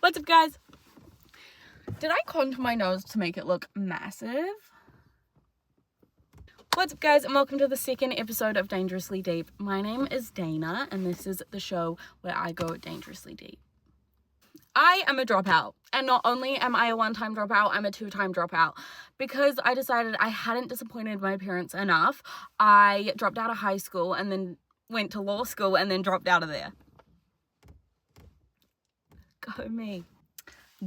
What's up, guys? Did I contour my nose to make it look massive? What's up, guys, and welcome to the second episode of Dangerously Deep. My name is Dana, and this is the show where I go dangerously deep. I am a dropout, and not only am I a one-time dropout, I'm a two-time dropout, because I decided I hadn't disappointed my parents enough. I dropped out of high school and then went to law school and then dropped out of there. Go me.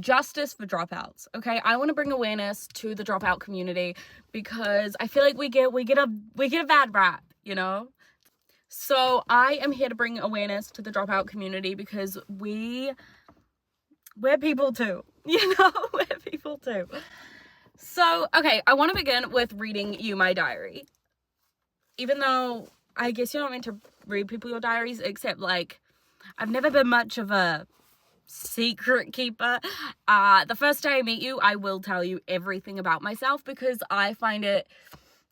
Justice for dropouts, okay? I want to bring awareness to the dropout community because I feel like we get a bad rap, you know? So I am here to bring awareness to the dropout community because we're people too, you know? We're people too. So, okay, I want to begin with reading you my diary. Even though I guess you're not meant to read people your diaries, except like I've never been much of a secret keeper. The first day I meet you, I will tell you everything about myself because I find it,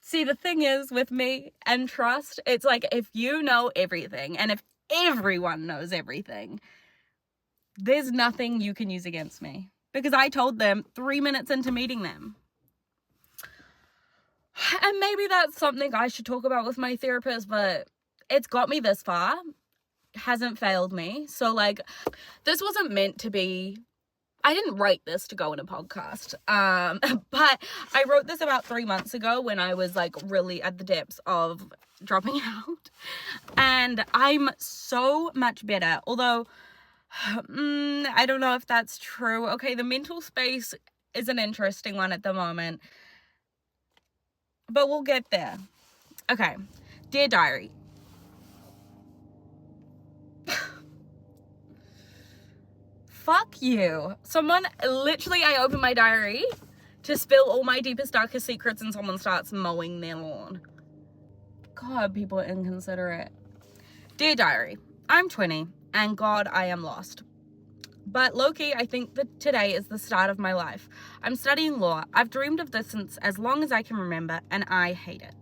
see, the thing is with me and trust, it's like if you know everything and if everyone knows everything, there's nothing you can use against me because I told them 3 minutes into meeting them. And maybe that's something I should talk about with my therapist, but it's got me this far. Hasn't failed me. So like, this wasn't meant to be, I didn't write this to go in a podcast, but I wrote this about 3 months ago when I was like really at the depths of dropping out, and I'm so much better, although I don't know if that's true. Okay, the mental space is an interesting one at the moment, but we'll get there. Okay, dear diary. Fuck you. I opened my diary to spill all my deepest, darkest secrets and someone starts mowing their lawn. God, people are inconsiderate. Dear diary, I'm 20 and God, I am lost. But low-key, I think that today is the start of my life. I'm studying law. I've dreamed of this since as long as I can remember and I hate it.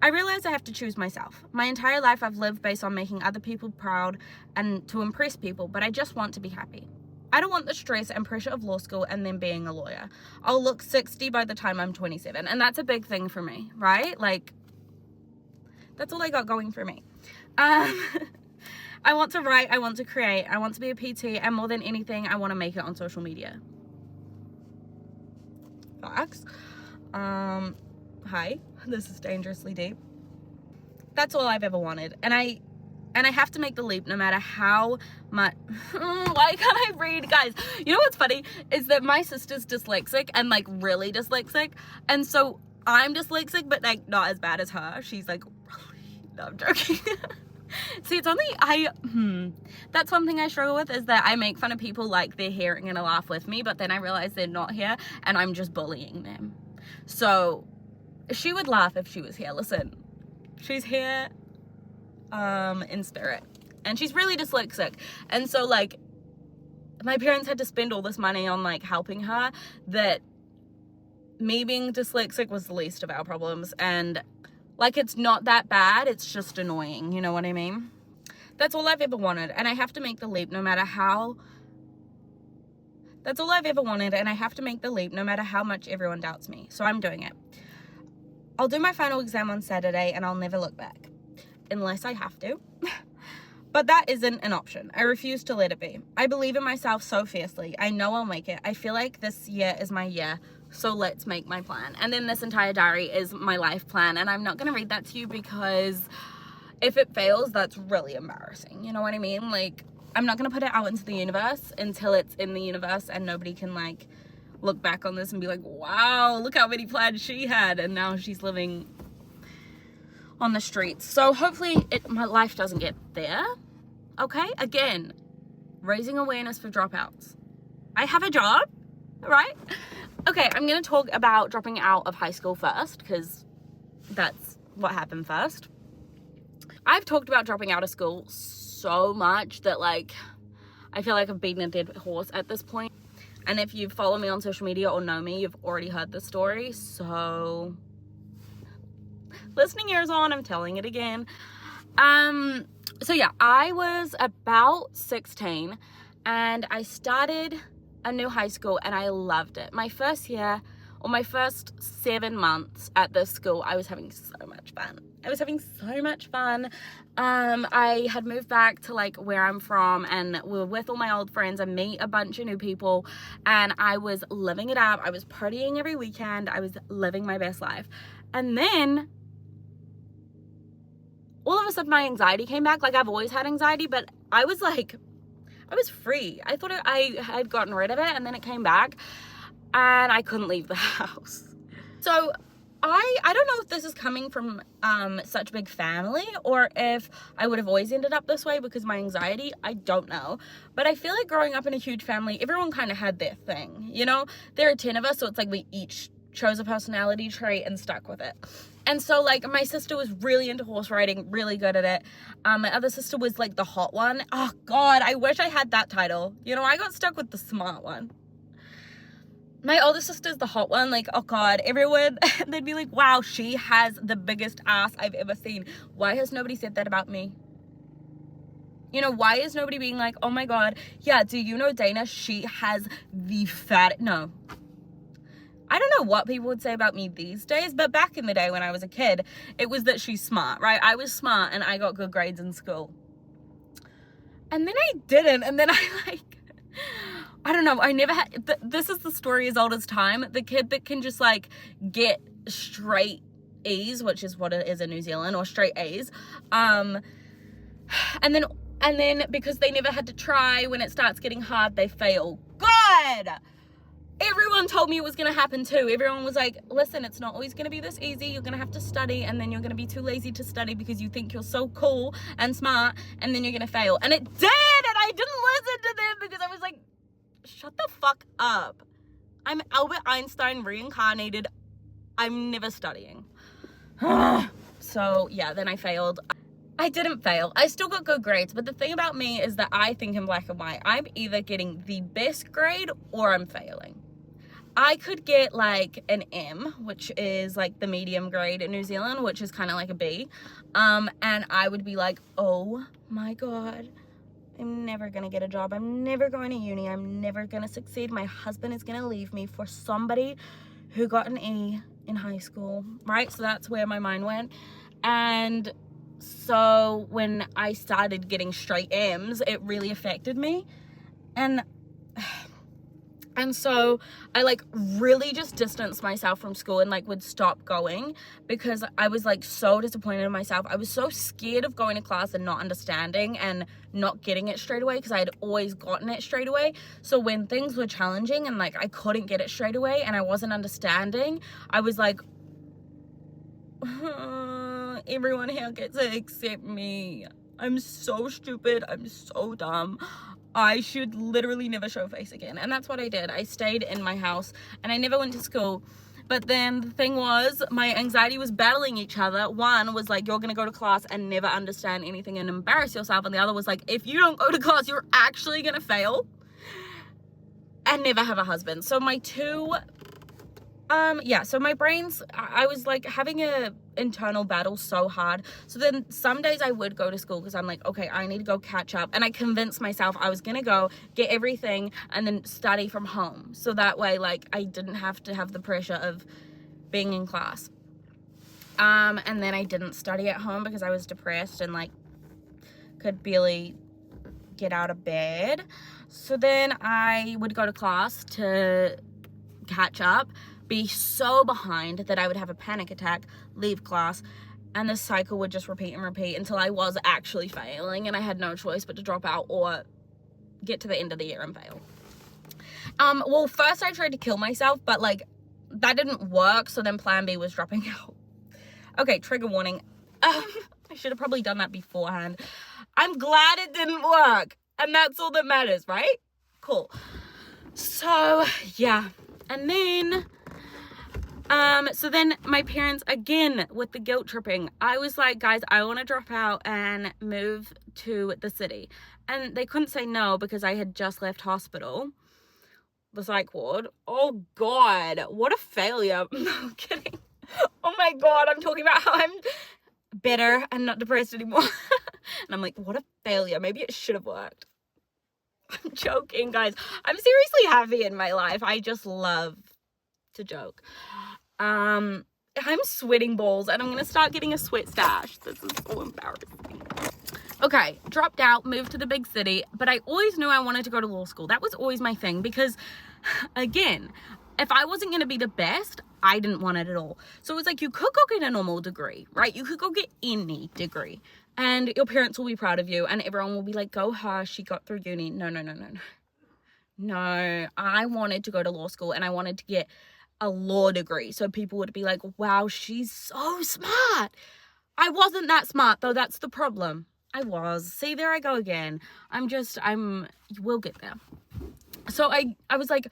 I realize I have to choose myself. My entire life I've lived based on making other people proud and to impress people, but I just want to be happy. I don't want the stress and pressure of law school and then being a lawyer. I'll look 60 by the time I'm 27. And that's a big thing for me, right? Like, that's all I got going for me. I want to write, I want to create, I want to be a PT, and more than anything, I want to make it on social media. Facts. Hi, this is Dangerously Deep. That's all I've ever wanted. And I have to make the leap no matter how much. Why can't I read, guys? You know what's funny is that my sister's dyslexic and like really dyslexic, and so I'm dyslexic but like not as bad as her. She's like really, no, I'm joking. See, it's only that's one thing I struggle with is that I make fun of people like they're here and gonna laugh with me, but then I realize they're not here and I'm just bullying them. So she would laugh if she was here. Listen, she's here in spirit, and she's really dyslexic, and so like my parents had to spend all this money on like helping her, that me being dyslexic was the least of our problems, and like it's not that bad, it's just annoying, you know what I mean? That's all I've ever wanted, and I have to make the leap no matter how much everyone doubts me, so I'm doing it. I'll do my final exam on Saturday and I'll never look back. Unless I have to. But that isn't an option. I refuse to let it be. I believe in myself so fiercely. I know I'll make it. I feel like this year is my year. So let's make my plan. And then this entire diary is my life plan. And I'm not going to read that to you because if it fails, that's really embarrassing. You know what I mean? Like, I'm not going to put it out into the universe until it's in the universe and nobody can like look back on this and be like, wow, look how many plans she had. And now she's living on the streets. So hopefully my life doesn't get there. Okay, again, raising awareness for dropouts. I have a job, right? Okay, I'm gonna talk about dropping out of high school first because that's what happened first. I've talked about dropping out of school so much that like I feel like I've beaten a dead horse at this point. And if you follow me on social media or know me, you've already heard the story. So listening ears on, I'm telling it again. So yeah, I was about 16 and I started a new high school and I loved it. My first year, or my first 7 months at this school, I was having so much fun. I had moved back to like where I'm from, and we were with all my old friends and meet a bunch of new people, and I was living it up. I was partying every weekend. I was living my best life. And then all of a sudden my anxiety came back. Like, I've always had anxiety, but I was free. I thought I had gotten rid of it, and then it came back and I couldn't leave the house. So I don't know if this is coming from such a big family, or if I would have always ended up this way because of my anxiety. I don't know. But I feel like growing up in a huge family, everyone kind of had their thing, you know? There are 10 of us, so it's like we each chose a personality trait and stuck with it. And so, like, my sister was really into horse riding, really good at it. My other sister was like the hot one. Oh God, I wish I had that title. You know, I got stuck with the smart one. My older sister's the hot one. Like, oh God, everyone, they'd be like, wow, she has the biggest ass I've ever seen. Why has nobody said that about me? You know, why is nobody being like, oh my God, yeah, do you know Dana? She has the fat, no. I don't know what people would say about me these days, but back in the day when I was a kid, it was that she's smart, right? I was smart and I got good grades in school. And then I didn't, and then I don't know, I never had, this is the story as old as time, the kid that can just like get straight E's, which is what it is in New Zealand, or straight A's, and then because they never had to try, when it starts getting hard, they fail. God! Everyone told me it was going to happen too. Everyone was like, listen, it's not always going to be this easy. You're going to have to study, and then you're going to be too lazy to study because you think you're so cool and smart, and then you're going to fail. And it did, and I didn't listen to them because I was like, shut the fuck up. I'm Albert Einstein reincarnated. I'm never studying. So yeah, then I failed. I didn't fail. I still got good grades, but the thing about me is that I think in black and white. I'm either getting the best grade or I'm failing. I could get like an M, which is like the medium grade in New Zealand, which is kind of like a B. And I would be like, oh my God, I'm never going to get a job. I'm never going to uni. I'm never going to succeed. My husband is going to leave me for somebody who got an E in high school, right? So that's where my mind went. And so when I started getting straight M's, it really affected me. And so I like really just distanced myself from school and like would stop going because I was like so disappointed in myself. I was so scared of going to class and not understanding and not getting it straight away because I had always gotten it straight away. So when things were challenging and like I couldn't get it straight away and I wasn't understanding, I was like, everyone here gets to accept me. I'm so stupid. I'm so dumb. I should literally never show face again. And that's what I did. I stayed in my house and I never went to school. But then the thing was, my anxiety was battling each other. One was like, you're going to go to class and never understand anything and embarrass yourself. And the other was like, if you don't go to class, you're actually going to fail and never have a husband. So my two, so my brains, I was like having a internal battle so hard. So then some days I would go to school because I'm like, okay, I need to go catch up. And I convinced myself I was going to go get everything and then study from home. So that way, like, I didn't have to have the pressure of being in class. And then I didn't study at home because I was depressed and like could barely get out of bed. So then I would go to class to catch up, be so behind that I would have a panic attack, leave class, and the cycle would just repeat and repeat until I was actually failing and I had no choice but to drop out or get to the end of the year and fail. Well, first I tried to kill myself, but like that didn't work, so then plan B was dropping out. Okay, trigger warning. I should have probably done that beforehand. I'm glad it didn't work, and that's all that matters, right? Cool. So yeah, and then so then my parents, again, with the guilt tripping, I was like, guys, I want to drop out and move to the city. And they couldn't say no because I had just left hospital, the psych ward. Oh God, what a failure. No, I'm kidding. Oh my God, I'm talking about how I'm better and not depressed anymore. And I'm like, what a failure. Maybe it should have worked. I'm joking, guys. I'm seriously happy in my life. I just love to joke. I'm sweating balls, and I'm gonna start getting a sweat stash. This is so embarrassing. Okay, dropped out, moved to the big city, but I always knew I wanted to go to law school. That was always my thing because, again, if I wasn't going to be the best, I didn't want it at all. So it was like, you could go get a normal degree, right? You could go get any degree and your parents will be proud of you and everyone will be like, go her, she got through uni. No. No, I wanted to go to law school and I wanted to get a law degree. So people would be like, wow, she's so smart. I wasn't that smart though. That's the problem. I was. See, there I go again. We'll get there. So I was like,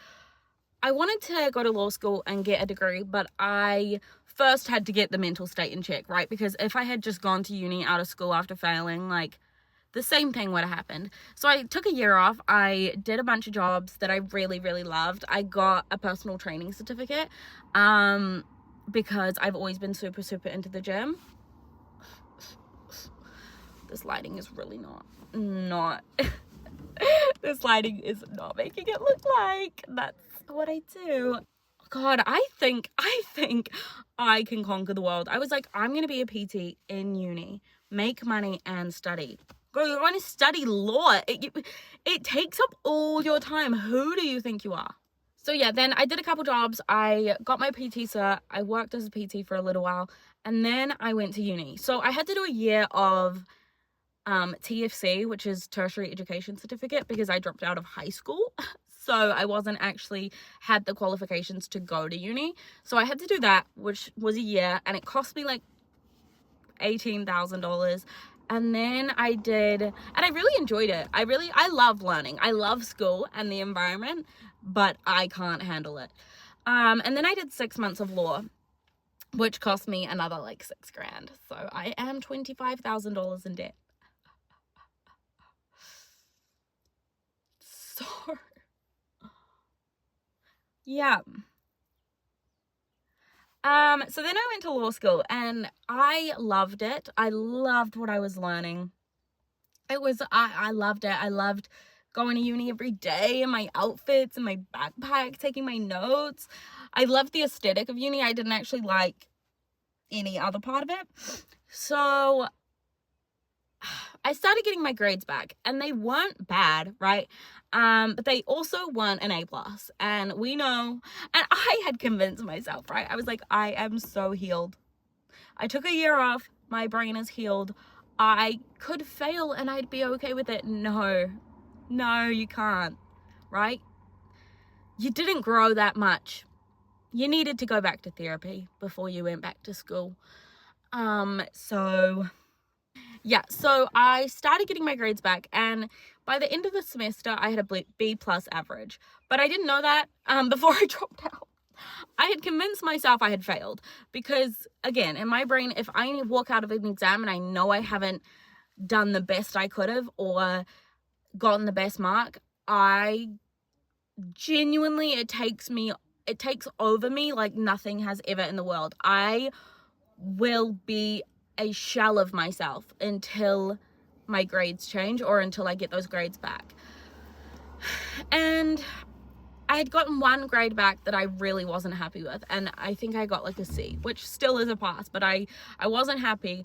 I wanted to go to law school and get a degree, but I first had to get the mental state in check, right? Because if I had just gone to uni out of school after failing, like, the same thing would have happened. So I took a year off. I did a bunch of jobs that I really, really loved. I got a personal training certificate, because I've always been super, super into the gym. This lighting is really not this lighting is not making it look like that's what I do. God, I think I can conquer the world. I was like, I'm gonna be a PT in uni, make money and study. Girl, you're going to study law. It takes up all your time. Who do you think you are? So yeah, then I did a couple jobs. I got my PT cert. I worked as a PT for a little while, and then I went to uni. So I had to do a year of TFC, which is tertiary education certificate, because I dropped out of high school. So I wasn't actually had the qualifications to go to uni. So I had to do that, which was a year, and it cost me like $18,000. And then I did, and I really enjoyed it. I love learning. I love school and the environment, but I can't handle it. And then I did 6 months of law, which cost me another like $6,000. So I am $25,000 in debt. So, yeah. So then I went to law school and I loved it. I loved what I was learning. I loved it. I loved going to uni every day and my outfits and my backpack, taking my notes. I loved the aesthetic of uni. I didn't actually like any other part of it. So I started getting my grades back and they weren't bad, right? But they also weren't an A+. And we know, and I had convinced myself, right? I was like, I am so healed. I took a year off. My brain is healed. I could fail and I'd be okay with it. No, you can't, right? You didn't grow that much. You needed to go back to therapy before you went back to school. So I started getting my grades back, and by the end of the semester, I had a B+ average. But I didn't know that before I dropped out. I had convinced myself I had failed because, again, in my brain, if I walk out of an exam and I know I haven't done the best I could have or gotten the best mark, I genuinely, it takes over me like nothing has ever in the world. I will be a shell of myself until my grades change or until I get those grades back. And I had gotten one grade back that I really wasn't happy with, and I think I got like a C, which still is a pass, but I wasn't happy,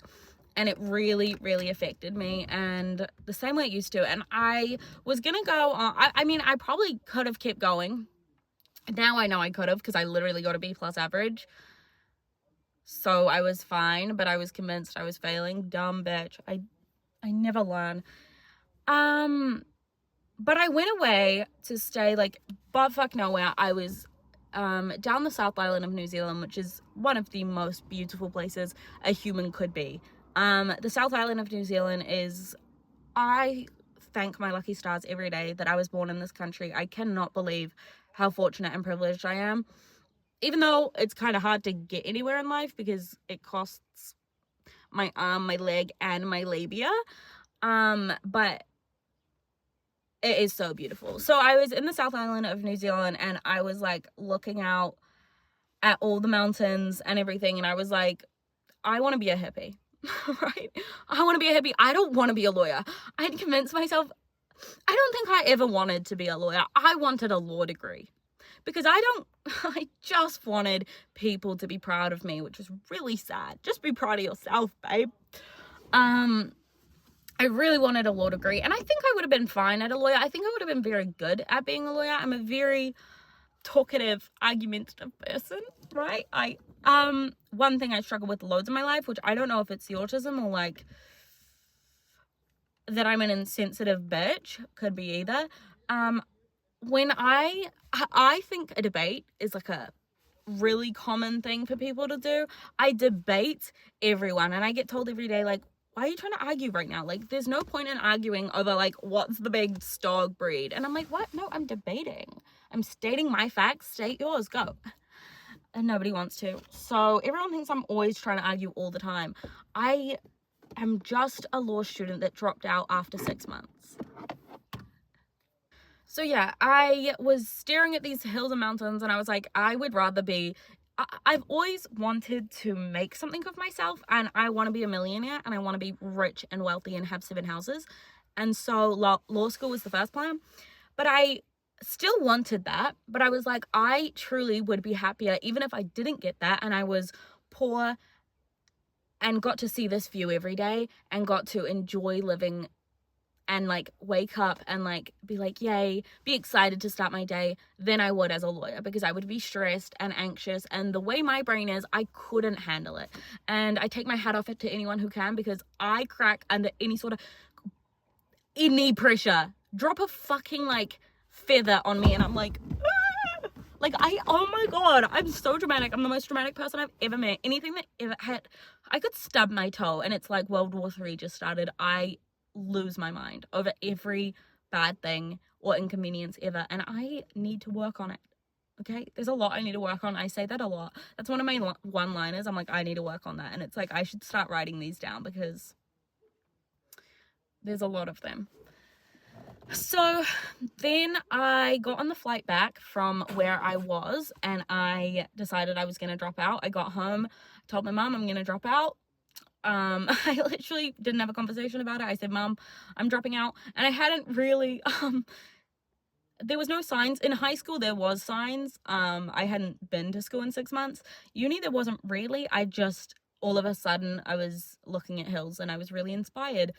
and it really, really affected me, and the same way it used to. And I was gonna go on, I probably could have kept going. Now I know I could have, because I literally got a B+ average. So I was fine, but I was convinced I was failing. Dumb bitch. I never learn. But I went away to stay like buttfuck nowhere. I was down the South Island of New Zealand, which is one of the most beautiful places a human could be. The South Island of New Zealand is, I thank my lucky stars every day that I was born in this country. I cannot believe how fortunate and privileged I am. Even though it's kind of hard to get anywhere in life because it costs my arm, my leg, and my labia. But it is so beautiful. So I was in the South Island of New Zealand and I was like looking out at all the mountains and everything. And I was like, I want to be a hippie, right? I want to be a hippie. I don't want to be a lawyer. I had convinced myself I don't think I ever wanted to be a lawyer. I wanted a law degree because I just wanted people to be proud of me, which was really sad. Just be proud of yourself, babe. I really wanted a law degree, and I think I would have been fine at a lawyer. I think I would have been very good at being a lawyer. I'm a very talkative, argumentative person, right? One thing I struggle with loads in my life, which I don't know if it's the autism or like that I'm an insensitive bitch, could be either. When I think a debate is like a really common thing for people to do. I debate everyone, and I get told every day, like, why are you trying to argue right now? Like, there's no point in arguing over, like, what's the big dog breed? And I'm like, what? No, I'm debating. I'm stating my facts. State yours. Go. And nobody wants to. So everyone thinks I'm always trying to argue all the time. I am just a law student that dropped out after 6 months. So yeah, I was staring at these hills and mountains, and I was like, I would rather be... I've always wanted to make something of myself, and I want to be a millionaire, and I want to be rich and wealthy and have 7 houses. And so law school was the first plan. But I still wanted that. But I was like, I truly would be happier even if I didn't get that and I was poor and got to see this view every day and got to enjoy living and like wake up and like be like, yay, be excited to start my day, than I would as a lawyer, because I would be stressed and anxious, and the way my brain is, I couldn't handle it. And I take my hat off to anyone who can, because I crack under any pressure. Drop a fucking like feather on me and I'm like, ah! Oh my god, I'm so dramatic. I'm the most dramatic person I've ever met. Anything that ever had, I could stub my toe and it's like World War III just started. I lose my mind over every bad thing or inconvenience ever, and I need to work on it. Okay, there's a lot I need to work on. I say that a lot. That's one of my one-liners. I'm like, I need to work on that, and it's like I should start writing these down because there's a lot of them. So then I got on the flight back from where I was, and I decided I was going to drop out. I got home, told my mom I'm going to drop out. I literally didn't have a conversation about it. I said, Mom, I'm dropping out. And I hadn't really, there was no signs. In high school, there was signs. I hadn't been to school in 6 months. Uni, there wasn't really. I just, all of a sudden, I was looking at hills and I was really inspired.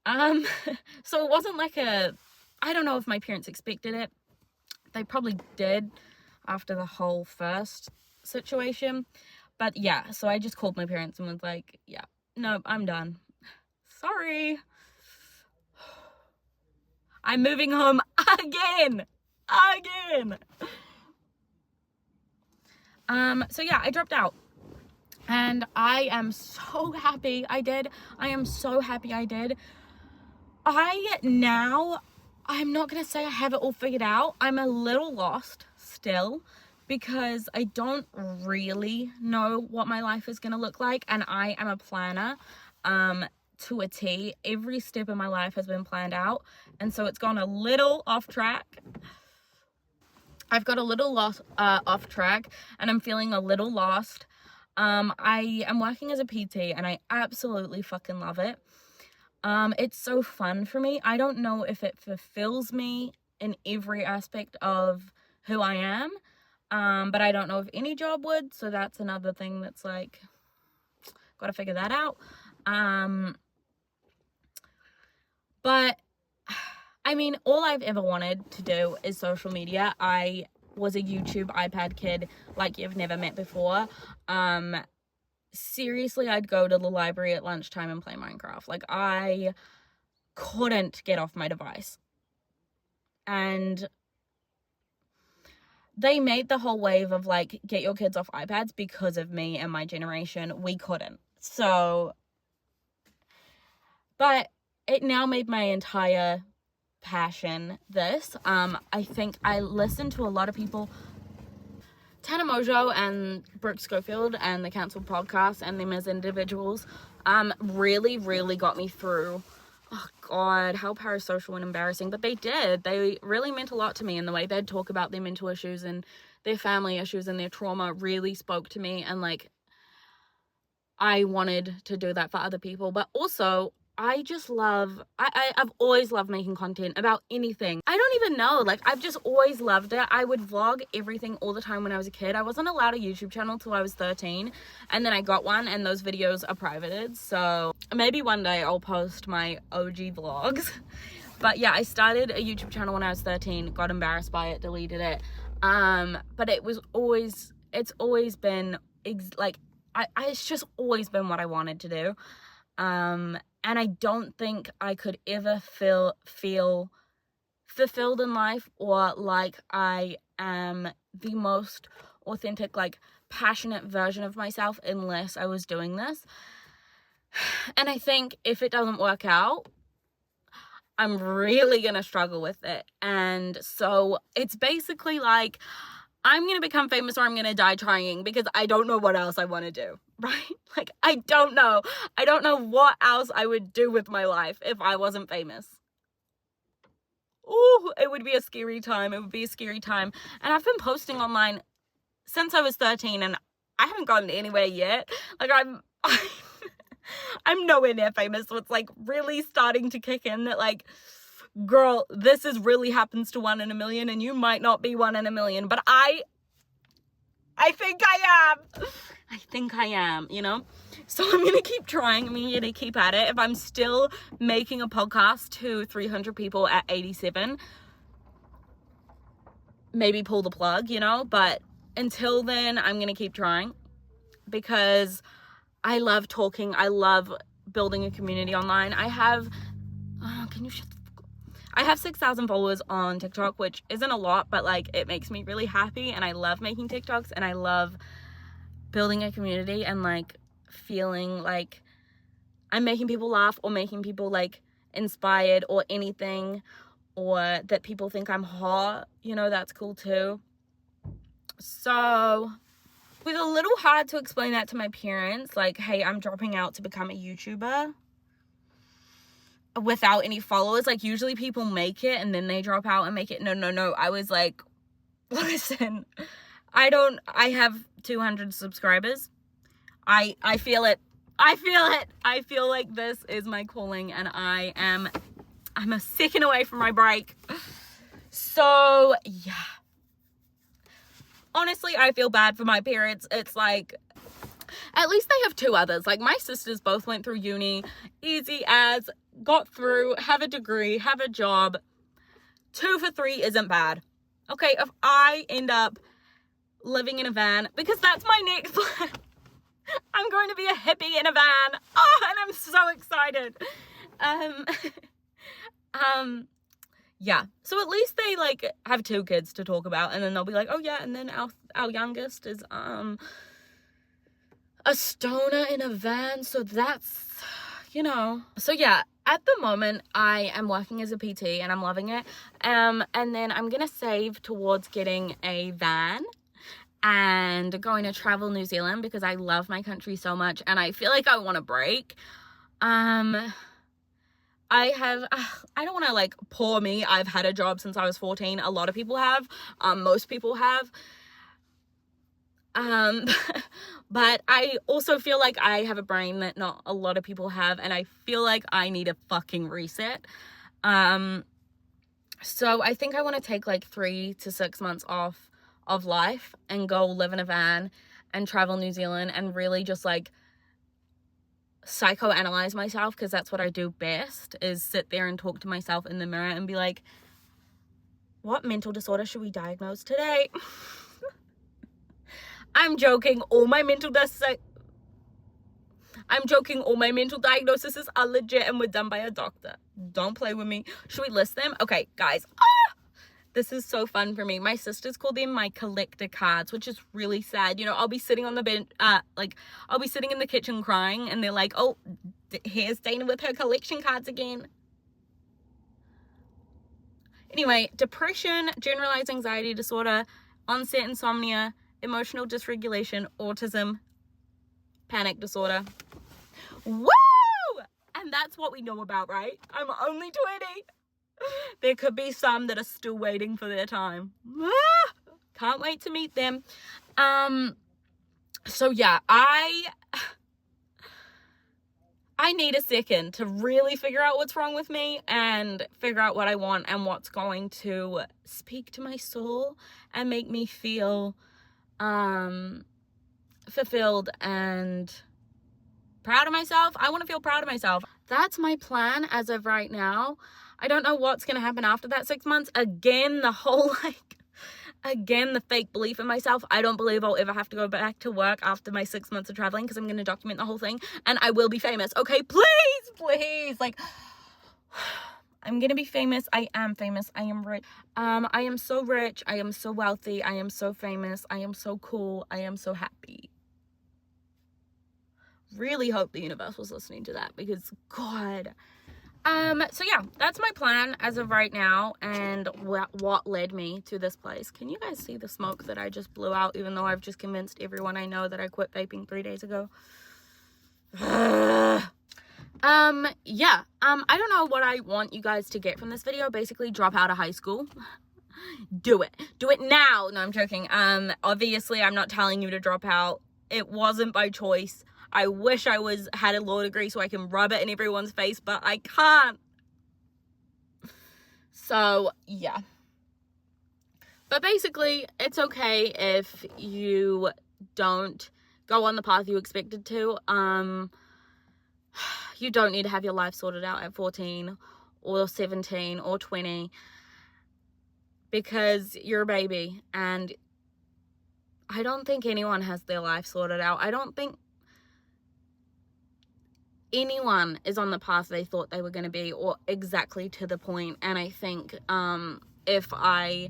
So it wasn't like I don't know if my parents expected it. They probably did after the whole first situation. But yeah, so I just called my parents and was like, yeah, no, I'm done. Sorry. I'm moving home again. So yeah, I dropped out. And I am so happy I did. I am so happy I did. I'm not going to say I have it all figured out. I'm a little lost still, because I don't really know what my life is going to look like, and I am a planner to a T. Every step of my life has been planned out, and so it's gone a little off track. I've got a little off track, and I'm feeling a little lost. I am working as a PT, and I absolutely fucking love it. It's so fun for me. I don't know if it fulfills me in every aspect of who I am. But I don't know if any job would, so that's another thing that's like, gotta figure that out. But I mean, all I've ever wanted to do is social media. I was a YouTube iPad kid like you've never met before. Seriously, I'd go to the library at lunchtime and play Minecraft. Like, I couldn't get off my device. And they made the whole wave of like, get your kids off iPads because of me and my generation. We couldn't. So, but it now made my entire passion this. I think I listened to a lot of people, Tana Mojo and Brooke Schofield and the Council podcast and them as individuals, really, really got me through. Oh God, how parasocial and embarrassing. But they really meant a lot to me, and the way they'd talk about their mental issues and their family issues and their trauma really spoke to me, and like, I wanted to do that for other people. But also, I just love, I've always loved making content about anything. I don't even know, like, I've just always loved it. I would vlog everything all the time when I was a kid. I wasn't allowed a YouTube channel till I was 13, and then I got one, and those videos are privated, so maybe one day I'll post my OG vlogs. But yeah, I started a YouTube channel when I was 13, got embarrassed by it, deleted it. But it's always been, it's just always been what I wanted to do. And I don't think I could ever feel fulfilled in life, or like I am the most authentic, like, passionate version of myself, unless I was doing this. And I think if it doesn't work out, I'm really gonna struggle with it. And so it's basically like, I'm gonna become famous or I'm gonna die trying, because I don't know what else I want to do, right? Like, I don't know what else I would do with my life if I wasn't famous. Ooh, it would be a scary time. And I've been posting online since I was 13, and I haven't gotten anywhere yet. Like, I'm nowhere near famous, so it's like really starting to kick in that, like, girl, this is really happens to 1 in a million, and you might not be 1 in a million, but I think I am, you know? So I'm gonna keep trying. I'm gonna keep at it. If I'm still making a podcast to 300 people at 87, maybe pull the plug, you know? But until then, I'm gonna keep trying, because I love talking. I love building a community online. I have 6,000 followers on TikTok, which isn't a lot, but like, it makes me really happy, and I love making TikToks, and I love building a community and like feeling like I'm making people laugh, or making people like inspired, or anything, or that people think I'm hot, you know, that's cool too. So it was a little hard to explain that to my parents, like, hey, I'm dropping out to become a YouTuber without any followers. Like, usually people make it and then they drop out and make it. No. I was like, listen, I have 200 subscribers. I feel it. I feel like this is my calling, and I'm a second away from my break. So yeah. Honestly, I feel bad for my parents. It's like, at least they have 2 others. Like, my sisters both went through uni, easy as, got through, have a degree, have a job. 2 for 3 isn't bad. Okay, if I end up living in a van, because that's my next plan. I'm going to be a hippie in a van. Oh, and I'm so excited. Yeah, so at least they like have 2 kids to talk about, and then they'll be like, oh yeah, and then our youngest is a stoner in a van, so that's, you know. So yeah, at the moment I am working as a PT and I'm loving it, and then I'm gonna save towards getting a van and going to travel New Zealand, because I love my country so much and I feel like I want a break. I don't want to like pour me. I've had a job since I was 14. A lot of people have. Most people have. But I also feel like I have a brain that not a lot of people have, and I feel like I need a fucking reset. So I think I want to take like 3 to 6 months off of life and go live in a van and travel New Zealand and really just like psychoanalyze myself, because that's what I do best, is sit there and talk to myself in the mirror and be like, what mental disorder should we diagnose today? I'm joking, all my mental diagnoses are legit and were done by a doctor. Don't play with me. Should we list them? Okay, guys. This is so fun for me. My sisters call them my collector cards, which is really sad. You know, I'll be sitting on the bench, I'll be sitting in the kitchen crying, and they're like, oh, here's Dana with her collection cards again. Anyway, depression, generalized anxiety disorder, onset insomnia, emotional dysregulation, autism, panic disorder. Woo! And that's what we know about, right? I'm only 20. There could be some that are still waiting for their time. Can't wait to meet them. So yeah, I need a second to really figure out what's wrong with me and figure out what I want and what's going to speak to my soul and make me feel fulfilled and proud of myself. I want to feel proud of myself. That's my plan as of right now. I don't know what's going to happen after that 6 months. Again, the fake belief in myself. I don't believe I'll ever have to go back to work after my 6 months of traveling because I'm going to document the whole thing and I will be famous. Okay, please. Like, I'm going to be famous. I am famous. I am rich. I am so rich. I am so wealthy. I am so famous. I am so cool. I am so happy. Really hope the universe was listening to that because God. So yeah, that's my plan as of right now and what led me to this place. Can you guys see the smoke that I just blew out even though I've just convinced everyone I know that I quit vaping 3 days ago? Yeah. I don't know what I want you guys to get from this video. Basically, drop out of high school. Do it now. No, I'm joking. Obviously I'm not telling you to drop out. It wasn't by choice. I wish I had a law degree so I can rub it in everyone's face, but I can't. So, yeah. But basically, it's okay if you don't go on the path you expected to. You don't need to have your life sorted out at 14 or 17 or 20 because you're a baby, and I don't think anyone has their life sorted out. I don't think anyone is on the path they thought they were going to be or exactly to the point. And I think if I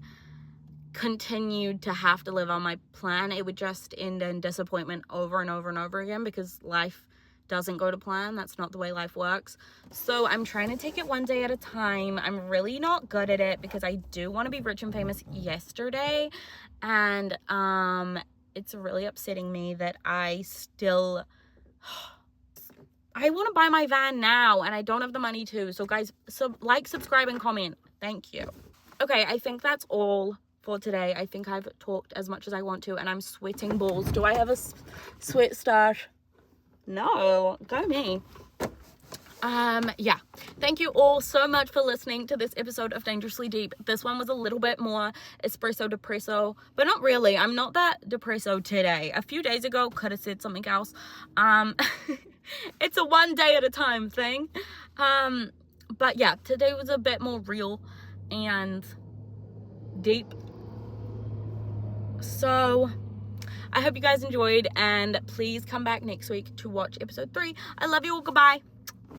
continued to have to live on my plan, it would just end in disappointment over and over and over again because life doesn't go to plan. That's not the way life works. So I'm trying to take it one day at a time. I'm really not good at it because I do want to be rich and famous yesterday, and it's really upsetting me that I want to buy my van now and I don't have the money to. So guys, like, subscribe, and comment. Thank you. Okay, I think that's all for today. I think I've talked as much as I want to and I'm sweating balls. Do I have a sweat stash? No, go me. Yeah, thank you all so much for listening to this episode of Dangerously Deep. This one was a little bit more espresso depresso, but not really. I'm not that depresso today. A few days ago, could have said something else. It's a one day at a time thing. But yeah, today was a bit more real and deep. So I hope you guys enjoyed, and please come back next week to watch episode 3. I love you all. Goodbye.